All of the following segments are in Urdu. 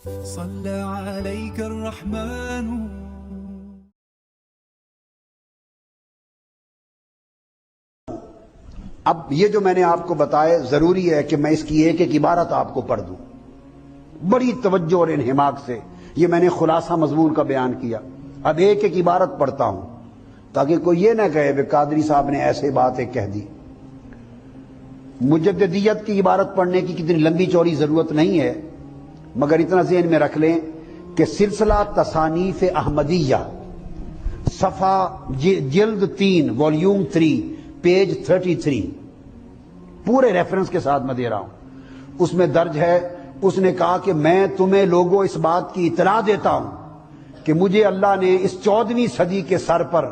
صلى عليك الرحمن. اب یہ جو میں نے آپ کو بتایا ضروری ہے کہ میں اس کی ایک ایک عبارت آپ کو پڑھ دوں بڑی توجہ اور انہماک سے. یہ میں نے خلاصہ مضمون کا بیان کیا. اب ایک ایک عبارت پڑھتا ہوں تاکہ کوئی یہ نہ کہے کہ قادری صاحب نے ایسے بات ایک کہہ دی. مجددیت کی عبارت پڑھنے کی کتنی لمبی چوڑی ضرورت نہیں ہے، مگر اتنا ذہن میں رکھ لیں کہ سلسلہ تصانیف احمدیہ صفحہ جلد 3 والیوم 3 پیج 33 پورے ریفرنس کے ساتھ میں دے رہا ہوں. اس میں درج ہے، اس نے کہا کہ میں تمہیں لوگوں اس بات کی اطلاع دیتا ہوں کہ مجھے اللہ نے اس 14ویں صدی کے سر پر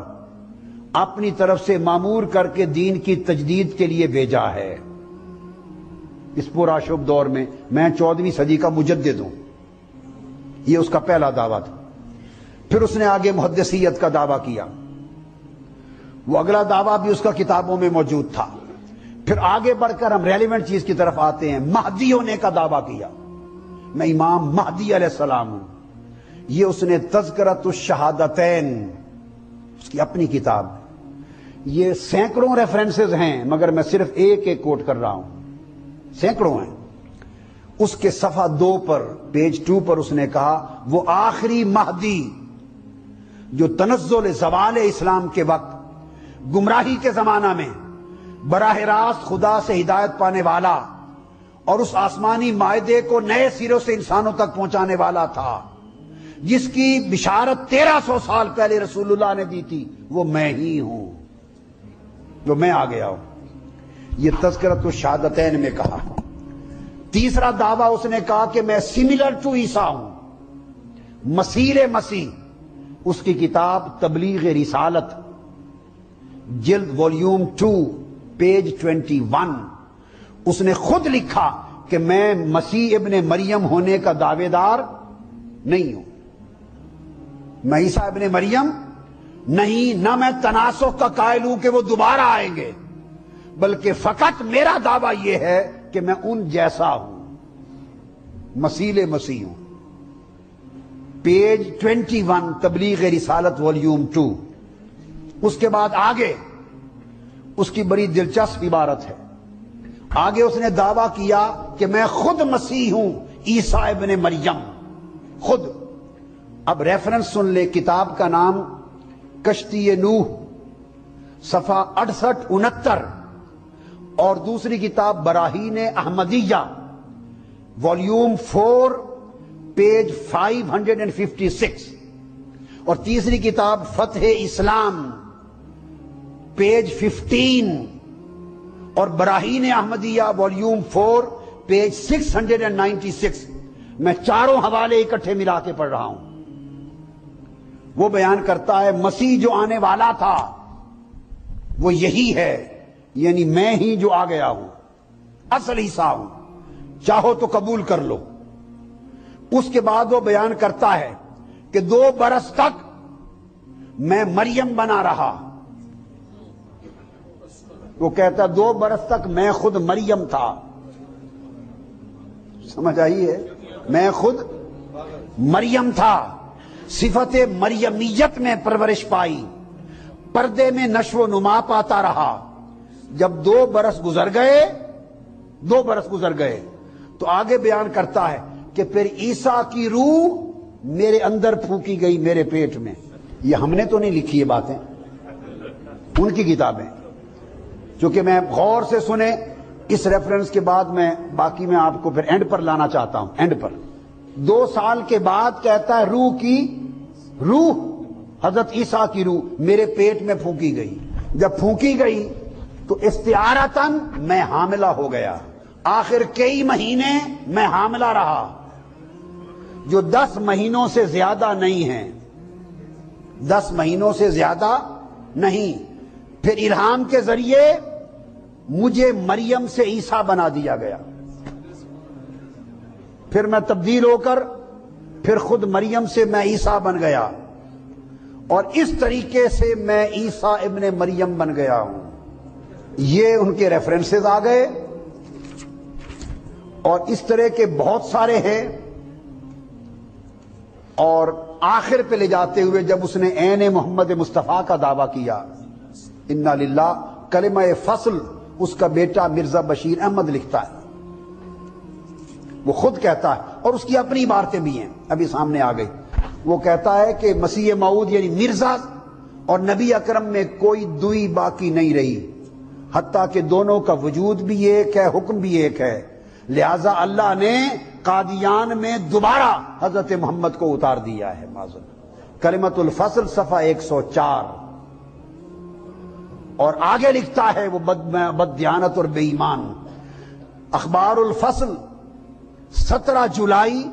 اپنی طرف سے مامور کر کے دین کی تجدید کے لیے بھیجا ہے. اس پرآشوب دور میں 14ویں صدی کا مجدد ہوں. یہ اس کا پہلا دعویٰ تھا. پھر اس نے آگے محدثیت کا دعویٰ کیا. وہ اگلا دعویٰ بھی اس کا کتابوں میں موجود تھا. پھر آگے بڑھ کر ہم ریلیونٹ چیز کی طرف آتے ہیں. مہدی ہونے کا دعویٰ کیا، میں امام مہدی علیہ السلام ہوں. یہ اس نے تذکرۃ الشہادتین، اس کی اپنی کتاب. یہ سینکڑوں ریفرنسز ہیں مگر میں صرف ایک ایک کوٹ کر رہا ہوں، سینکڑوں ہیں. اس کے صفحہ 2 پر پیج 2 پر اس نے کہا وہ آخری مہدی جو تنزل زوال اسلام کے وقت گمراہی کے زمانہ میں براہ راست خدا سے ہدایت پانے والا اور اس آسمانی معاہدے کو نئے سروں سے انسانوں تک پہنچانے والا تھا، جس کی بشارت 1300 سال پہلے رسول اللہ نے دی تھی، وہ میں ہی ہوں، جو میں آ گیا ہوں. یہ تذکرۃ الشہادتین میں کہا. تیسرا دعویٰ اس نے کہا کہ میں سملر ٹو عیسیٰ ہوں، مسیح مسیح. اس کی کتاب تبلیغ رسالت جلد والیوم 2 پیج 21. اس نے خود لکھا کہ میں مسیح ابن مریم ہونے کا دعوے دار نہیں ہوں. میں عیسیٰ ابن مریم نہیں، نہ میں تناسخ کا قائل ہوں کہ وہ دوبارہ آئیں گے، بلکہ فقط میرا دعویٰ یہ ہے کہ میں ان جیسا ہوں، مسیح مسیح ہوں. پیج 21 تبلیغ رسالت والیوم 2. اس کے بعد آگے اس کی بڑی دلچسپ عبارت ہے. آگے اس نے دعویٰ کیا کہ میں خود مسیح ہوں، عیسیٰ ابن مریم خود. اب ریفرنس سن لے. کتاب کا نام کشتی نوح صفحہ 68-69 اور دوسری کتاب براہین احمدیہ والیوم 4 پیج 556 اور تیسری کتاب فتح اسلام پیج 15 اور براہین احمدیہ والیوم 4 پیج 696. میں چاروں حوالے اکٹھے ملا کے پڑھ رہا ہوں. وہ بیان کرتا ہے مسیح جو آنے والا تھا وہ یہی ہے، یعنی میں ہی جو آ گیا ہوں، اصل عیسیٰ ہوں، چاہو تو قبول کر لو. اس کے بعد وہ بیان کرتا ہے کہ 2 برس تک میں مریم بنا رہا. وہ کہتا 2 برس تک میں خود مریم تھا. سمجھ آئی ہے؟ میں خود مریم تھا، صفت مریمیت میں پرورش پائی، پردے میں نشو و نما پاتا رہا. جب 2 برس گزر گئے تو آگے بیان کرتا ہے کہ پھر عیسیٰ کی روح میرے اندر پھونکی گئی، میرے پیٹ میں. یہ ہم نے تو نہیں لکھی یہ باتیں، ان کی کتابیں. چونکہ میں غور سے سنے اس ریفرنس کے بعد میں باقی میں آپ کو پھر اینڈ پر لانا چاہتا ہوں. اینڈ پر 2 سال کے بعد کہتا ہے روح حضرت عیسیٰ کی روح میرے پیٹ میں پھونکی گئی. جب پھونکی گئی تو استعارتاً میں حاملہ ہو گیا. آخر کئی مہینے میں حاملہ رہا، جو 10 مہینوں سے زیادہ نہیں ہیں، 10 مہینوں سے زیادہ نہیں. پھر الہام کے ذریعے مجھے مریم سے عیسیٰ بنا دیا گیا. پھر میں تبدیل ہو کر پھر خود مریم سے میں عیسیٰ بن گیا، اور اس طریقے سے میں عیسیٰ ابن مریم بن گیا ہوں. یہ ان کے ریفرنسز آ گئے اور اس طرح کے بہت سارے ہیں. اور آخر پہ لے جاتے ہوئے جب اس نے عین محمد مصطفیٰ کا دعویٰ کیا، انا للہ، کلمہ فصل اس کا بیٹا مرزا بشیر احمد لکھتا ہے، وہ خود کہتا ہے، اور اس کی اپنی عبارتیں بھی ہیں ابھی سامنے آ گئی۔ وہ کہتا ہے کہ مسیح موعود یعنی مرزا اور نبی اکرم میں کوئی دوئی باقی نہیں رہی، حتیٰ کہ دونوں کا وجود بھی ایک ہے، حکم بھی ایک ہے، لہذا اللہ نے قادیان میں دوبارہ حضرت محمد کو اتار دیا ہے۔ معذرت، کلمۃ الفصل صفحہ 104۔ اور آگے لکھتا ہے وہ بددیانت اور بے ایمان، اخبار الفصل 17 جولائی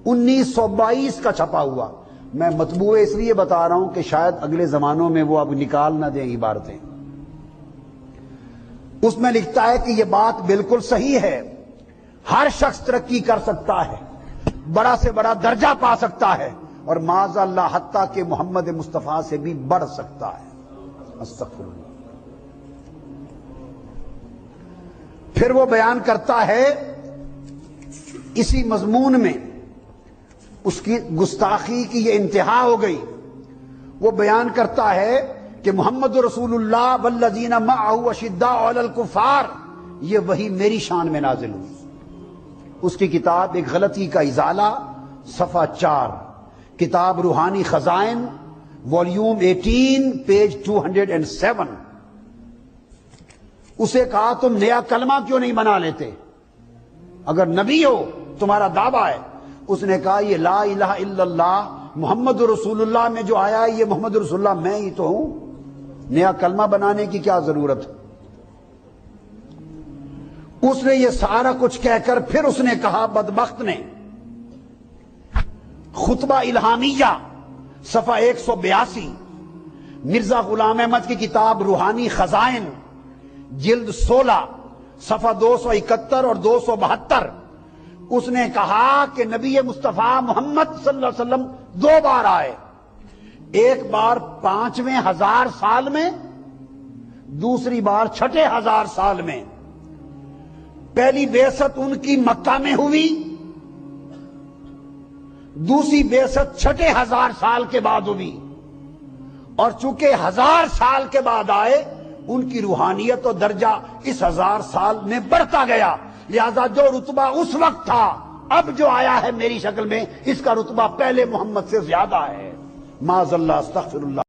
1922 کا چھپا ہوا۔ میں مطبوع اس لیے بتا رہا ہوں کہ شاید اگلے زمانوں میں وہ اب نکال نہ دیں عبارتیں۔ اس میں لکھتا ہے کہ یہ بات بالکل صحیح ہے، ہر شخص ترقی کر سکتا ہے، بڑا سے بڑا درجہ پا سکتا ہے، اور معاذ اللہ حتیٰ کہ محمد مصطفیٰ سے بھی بڑھ سکتا ہے۔ استغفر اللہ۔ پھر وہ بیان کرتا ہے اسی مضمون میں، اس کی گستاخی کی یہ انتہا ہو گئی، وہ بیان کرتا ہے کہ محمد رسول اللہ والذین معہ اشداء علی الکفار، یہ وہی میری شان میں نازل ہوئی۔ اس کی کتاب ایک غلطی کا ازالہ صفحہ 4، کتاب روحانی خزائن والیوم 18 پیج 207۔ اسے کہا تم نیا کلمہ کیوں نہیں بنا لیتے، اگر نبی ہو تمہارا دعویٰ ہے؟ اس نے کہا یہ لا الہ الا اللہ محمد رسول اللہ میں جو آیا ہے یہ محمد رسول اللہ میں ہی تو ہوں، نیا کلمہ بنانے کی کیا ضرورت ہے؟ اس نے یہ سارا کچھ کہہ کر پھر اس نے کہا، بدبخت نے، خطبہ الہامیہ صفحہ 182، مرزا غلام احمد کی کتاب روحانی خزائن جلد 16 صفحہ 271 اور 272، اس نے کہا کہ نبی مصطفیٰ محمد صلی اللہ علیہ وسلم 2 بار آئے، ایک بار 5ویں 1000 سال میں، دوسری بار 6 1000 سال میں۔ پہلی بعثت ان کی مکہ میں ہوئی، دوسری بعثت 6 1000 سال کے بعد ہوئی، اور چونکہ 1000 سال کے بعد آئے ان کی روحانیت و درجہ اس 1000 سال میں بڑھتا گیا، لہذا جو رتبہ اس وقت تھا اب جو آیا ہے میری شکل میں، اس کا رتبہ پہلے محمد سے زیادہ ہے۔ معاذ اللہ، استغفر اللہ۔